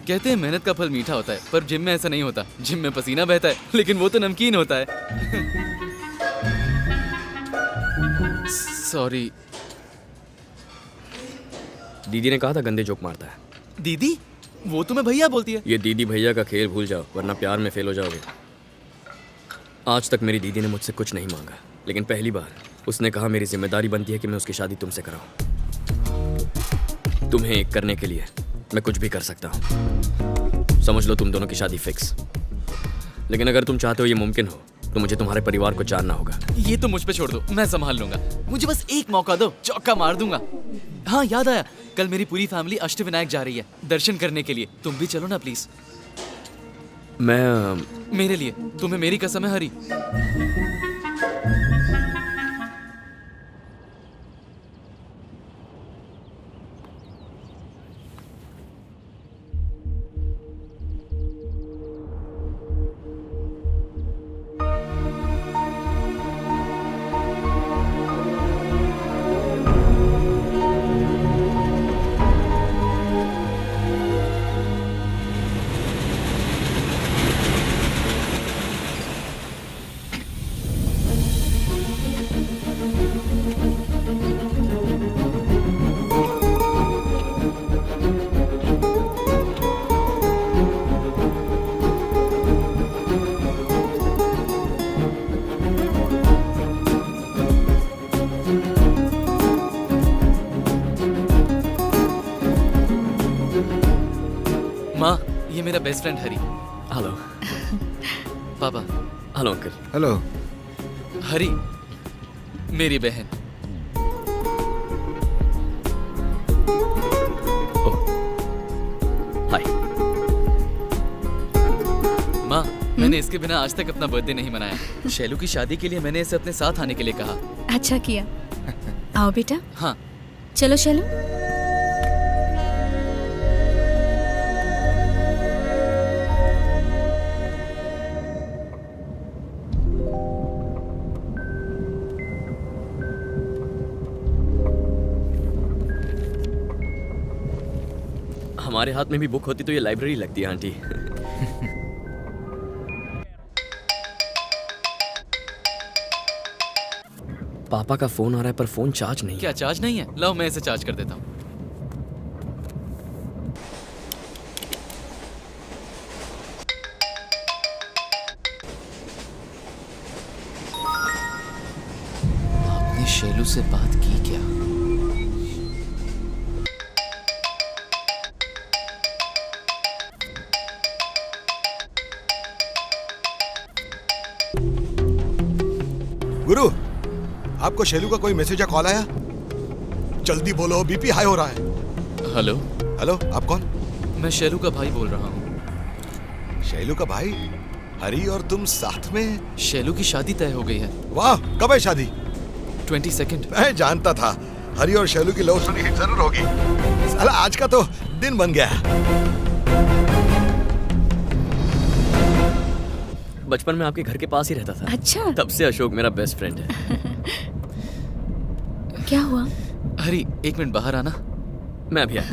कहते हैं मेहनत का फल मीठा होता है, पर जिम में ऐसा नहीं होता। जिम में पसीना बहता है, लेकिन वो तो नमकीन होता है। सॉरी। दीदी ने कहा था गंदे जोक मारता है। दीदी? वो तुम्हें भैया बोलती है। ये दीदी भैया का खेल भूल जाओ, वरना प्यार में फेल हो जाओगे। आज तक मेरी दीदी ने मुझसे कुछ नहीं मांगा, लेकिन पहली बार उसने कहा मेरी जिम्मेदारी बनती है कि मैं उसकी शादी तुमसे कराऊं। तुम्हें एक करने के लिए मैं कुछ भी कर सकता हूँ। समझ लो तुम दोनों की शादी फिक्स। लेकिन अगर तुम चाहते हो ये मुमकिन हो तो मुझे तुम्हारे परिवार को जानना होगा। ये तो मुझ पे छोड़ दो, मैं संभाल लूंगा। मुझे बस एक मौका दो, चौका मार दूंगा। हाँ याद आया, कल मेरी पूरी फैमिली अष्टविनायक जा रही है दर्शन करने के लिए। तुम भी चलो ना प्लीज। मैं मेरे लिए, तुम्हें मेरी कसम है हरी। माँ, ये मेरा बेस्ट फ्रेंड हरी। हेलो। पापा। Hello uncle. हेलो। हरी मेरी बहन। हाय। माँ, मैंने इसके बिना आज तक अपना बर्थडे नहीं मनाया। शैलू की शादी के लिए मैंने इसे अपने साथ आने के लिए कहा। अच्छा किया। आओ बेटा। हाँ। चलो शैलू। हमारे हाथ में भी बुक होती तो ये लाइब्रेरी लगती है आंटी। पापा का फोन आ रहा है पर फोन चार्ज नहीं है। क्या चार्ज नहीं है? लाओ मैं इसे चार्ज कर देता हूँ। आपने शैलू से बात की क्या? गुरु, आपको शैलू का कोई मैसेज या कॉल आया? जल्दी बोलो, बीपी हाई हो रहा है। हेलो। हेलो, आप कौन? मैं शैलू का भाई बोल रहा हूँ। शैलू का भाई? हरी और तुम साथ में? शैलू की शादी तय हो गई है। वाह, कब है शादी? 22 मैं जानता था हरी और शैलू की लव स्टोरी हिट जरूर होगी। साला आज का तो दिन बन गया। बचपन में आपके घर के पास ही रहता था। अच्छा। तब से अशोक मेरा बेस्ट फ्रेंड है। क्या हुआ? हरी, 1 मिनट बाहर आना। मैं अभी आया।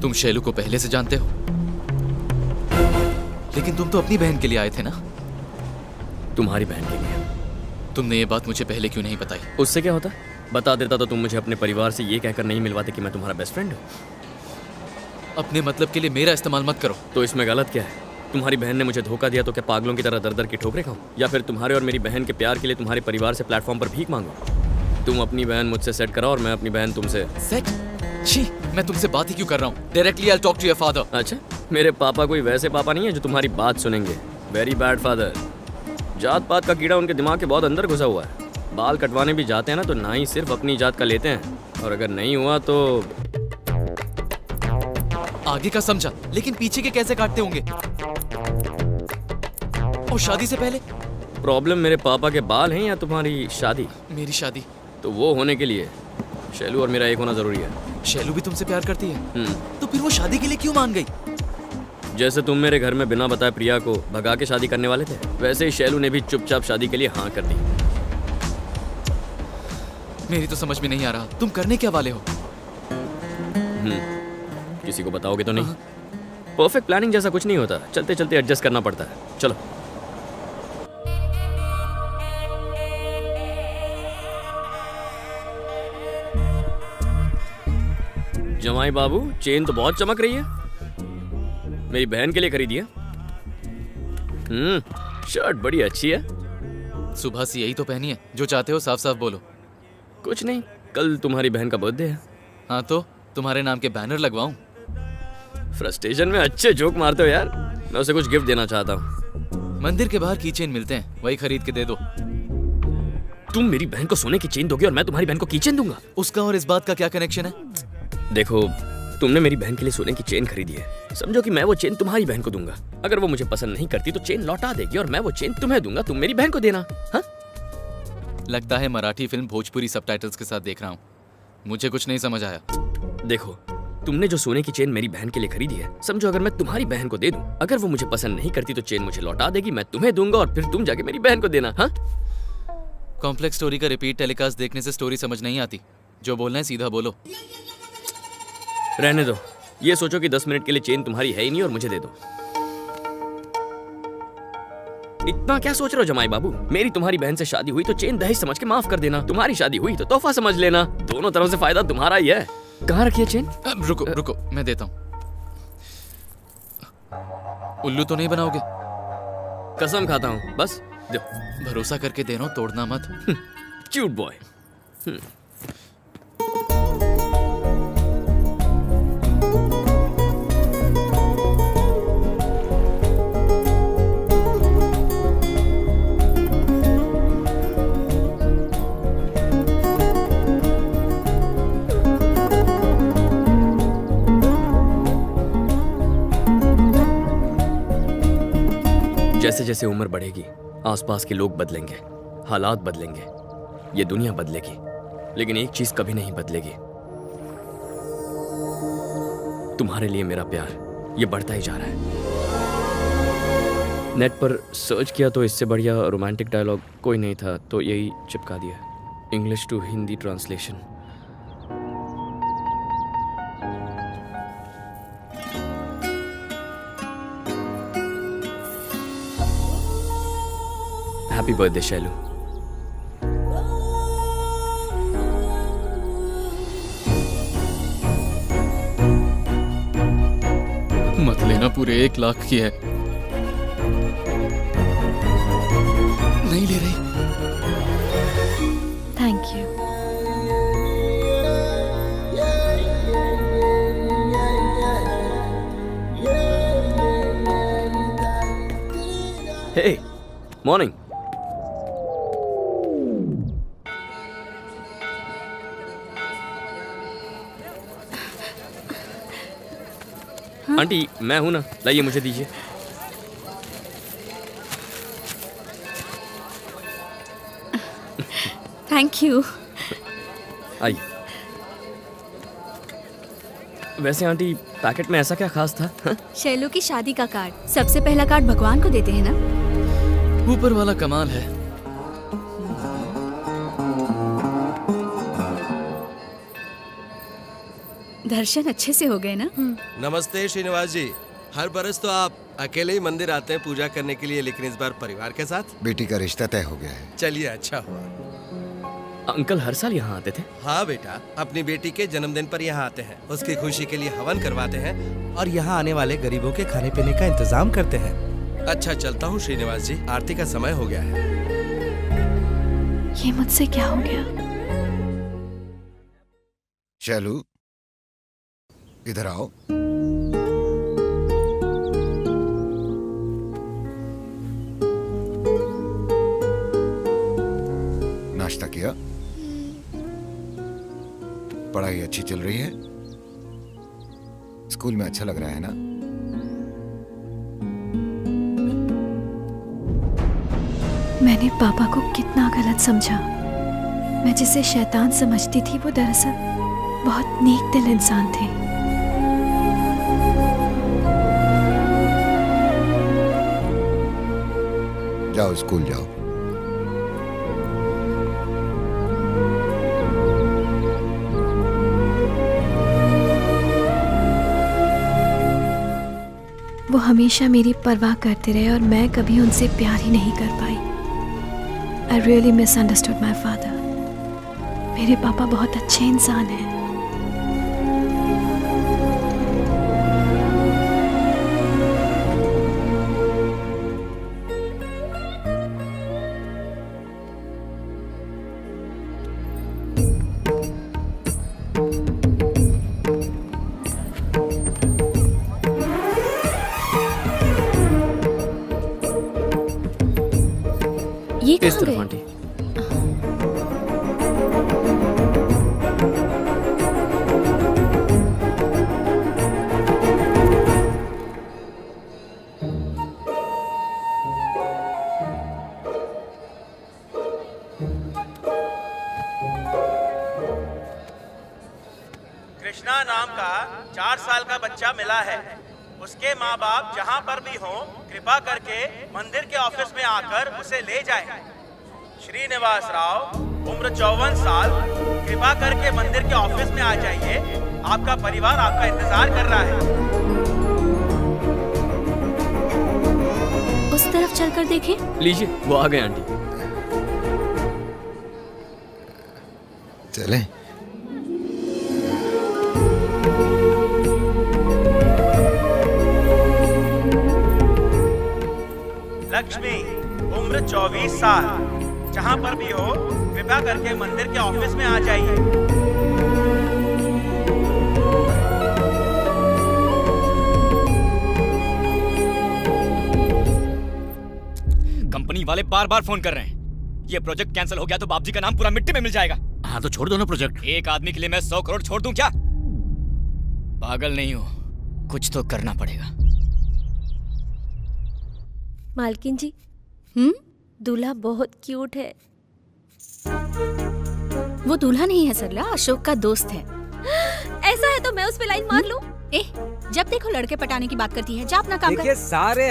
तुम शैलू को पहले से जानते हो, लेकिन तुम तो अपनी बहन के लिए आए थे ना? तुम्हारी बहन के लिए। तुमने ये बात मुझे पहले क्यों नहीं बताई? उससे क्या होता? बता देता तो तुम मुझे अपने परिवार से ये कहकर नहीं मिलवाते कि मैं तुम्हारा बेस्ट फ्रेंड हूँ। अपने मतलब के लिए मेरा इस्तेमाल मत करो। तो इसमें गलत क्या है? तुम्हारी बहन ने मुझे धोखा दिया तो क्या पागलों की तरह दर दर की ठोकरें खाऊं? या फिर तुम्हारे और मेरी बहन के प्यार के लिए तुम्हारे परिवार से प्लेटफॉर्म पर भीख मांगो? तुम अपनी बहन मुझसे सेट कराओ और मैं अपनी बहन तुमसे। सेट? छी, मैं तुमसे बात ही क्यों कर रहा हूँ? Directly I talk to your father. अच्छा, मेरे पापा कोई वैसे पापा नहीं है जो तुम्हारी बात सुनेंगे। Very bad father. जात पात का कीड़ा उनके दिमाग के बहुत अंदर घुसा हुआ है। बाल कटवाने भी जाते हैं ना तो ना ही सिर्फ अपनी जात का लेते हैं, और अगर नहीं हुआ तो आगे का समझा, लेकिन पीछे के कैसे काटते होंगे? और शादी से पहले? प्रॉब्लम मेरे पापा के बाल हैं या तुम्हारी शादी? मेरी शादी। तो वो होने के लिए शैलू और मेरा एक होना जरूरी है। शैलू भी तुमसे प्यार करती है? तो फिर वो शादी के लिए क्यों मान गई? जैसे तुम मेरे घर में बिना बताए प्रिया को भगा के शादी करने वाले थे, वैसे ही शैलू ने भी चुपचाप शादी के लिए हाँ कर दी। मेरी तो समझ में नहीं आ रहा, तुम करने क्या वाले हो? किसी को बताओगे तो नहीं? परफेक्ट प्लानिंग जैसा कुछ नहीं होता, चलते चलते एडजस्ट करना पड़ता है। चलो। जमाई बाबू, चेन तो बहुत चमक रही है। मेरी बहन के लिए खरीदी है। शर्ट बड़ी अच्छी है। सुबह से यही तो पहनी है, जो चाहते हो साफ साफ बोलो। कुछ नहीं, कल तुम्हारी बहन का बर्थडे है। हाँ तो तुम्हारे नाम के बैनर लगवाऊं? फ्रस्ट्रेशन में अच्छे जोक मारते हो यार। मैं उसे कुछ गिफ्ट देना चाहता हूँ। मंदिर के बाहर की चेन मिलते हैं, वही खरीद के दे दो। तुम मेरी बहन को सोने की चेन दोगे और मैं तुम्हारी बहन को कीचेन दूंगा? उसका और इस बात का क्या कनेक्शन है? देखो, तुमने मेरी बहन के लिए सोने की चेन खरीदी है, समझो कि मैं वो चेन तुम्हारी बहन को दूंगा। अगर वो मुझे पसंद नहीं करती तो चेन लौटा देगी और मैं वो चेन तुम्हें दूंगा, तुम मेरी बहन को देना। हाँ? लगता है मराठी फिल्म भोजपुरी सबटाइटल्स के साथ देख रहा हूँ। मुझे कुछ नहीं समझ आया। देखो, तुमने जो सोने की चेन मेरी बहन के लिए खरीदी है, समझो अगर मैं तुम्हारी बहन को दे दूं, अगर वो मुझे पसंद नहीं करती तो चेन मुझे लौटा देगी, मैं तुम्हें दूंगा और फिर तुम जाके मेरी बहन को देना। हाँ? कॉम्प्लेक्स स्टोरी का रिपीट टेलीकास्ट देखने से स्टोरी समझ नहीं आती। जो बोलना है सीधा बोलो। रहने दो, ये सोचो कि 10 मिनट के लिए चेन तुम्हारी है ही नहीं और मुझे दे दो। इतना क्या सोच रहे हो जमाई बाबू? मेरी तुम्हारी बहन से शादी हुई तो चेन दहेज समझ के माफ कर देना, तुम्हारी शादी हुई तो तोहफा समझ लेना। दोनों तरफ से फायदा तुम्हारा ही है। कहाँ रखी है चेन? रुको रुको, मैं देता हूँ। उल्लू तो नहीं बनाओगे? कसम खाता हूँ, बस दो। भरोसा करके दे रहा हूँ, तोड़ना मत। Cute boy. जैसे जैसे उम्र बढ़ेगी, आसपास के लोग बदलेंगे, हालात बदलेंगे, ये दुनिया बदलेगी, लेकिन एक चीज कभी नहीं बदलेगी। तुम्हारे लिए मेरा प्यार ये बढ़ता ही जा रहा है। नेट पर सर्च किया तो इससे बढ़िया रोमांटिक डायलॉग कोई नहीं था, तो यही चिपका दिया। English to Hindi translation. Happy birthday Shailu. मत लेना, पूरे 1 लाख की है। नहीं ले रही। Thank you. Hey, morning. Aunty, मैं हूं ना, लाइए मुझे दीजिए। Thank you. आइए। वैसे आंटी, पैकेट में ऐसा क्या खास था? हाँ? शैलू की शादी का कार्ड। सबसे पहला कार्ड भगवान को देते हैं ना। ऊपर वाला कमाल है। दर्शन अच्छे से हो गए ना? नमस्ते श्रीनिवास जी। हर बरस तो आप अकेले ही मंदिर आते हैं पूजा करने के लिए, लेकिन इस बार परिवार के साथ। बेटी का रिश्ता तय हो गया है। चलिए, अच्छा हुआ। अंकल हर साल यहाँ आते थे? हाँ बेटा, अपनी बेटी के जन्मदिन पर यहाँ आते हैं, उसकी खुशी के लिए हवन करवाते हैं और यहाँ आने वाले गरीबों के खाने पीने का इंतजाम करते हैं। अच्छा, चलता हूँ श्रीनिवास जी, आरती का समय हो गया है। ये मुझसे क्या हो गया? शैलू, इधर आओ। नाश्ता किया? पढ़ाई अच्छी चल रही है? स्कूल में अच्छा लग रहा है ना? मैंने पापा को कितना गलत समझा। मैं जिसे शैतान समझती थी वो दरअसल बहुत नेक दिल इंसान थे। जाओ, स्कूल जाओ। वो हमेशा मेरी परवाह करते रहे और मैं कभी उनसे प्यार ही नहीं कर पाई। I really misunderstood my father. मेरे पापा बहुत अच्छे इंसान हैं। ये इस कहाँ तरफ गए? आंटी। कृष्णा नाम का 4 साल का बच्चा मिला है। उसके माँ बाप जहाँ पर भी हों, कृपा करके मंदिर के ऑफिस में आकर उसे ले जाएं। श्रीनिवास राव, उम्र 54 साल, कृपा करके मंदिर के ऑफिस में आ जाइए। आपका परिवार आपका इंतजार कर रहा है। उस तरफ चलकर देखें। लीजिए, वो आ गए आंटी। चलें। लक्ष्मी, उम्र 24 साल, जहाँ पर भी हो, कृपा करके मंदिर के ऑफिस में आ जाइए। कंपनी वाले बार बार फोन कर रहे हैं। ये प्रोजेक्ट कैंसिल हो गया तो बाप जी का नाम पूरा मिट्टी में मिल जाएगा। हाँ तो छोड़ दो ना प्रोजेक्ट। एक आदमी के लिए मैं 100 करोड़ छोड़ दूं क्या? पागल नहीं हूं, कुछ तो करना पड़ेगा। मालकिन जी, दूल्हा बहुत क्यूट है। वो दूल्हा नहीं है सरला, अशोक का दोस्त है। ऐसा है तो मैं उस पे लाइन मार लूं। जब देखो लड़के पटाने की बात करती है, जा अपना काम कर। देखिए सारे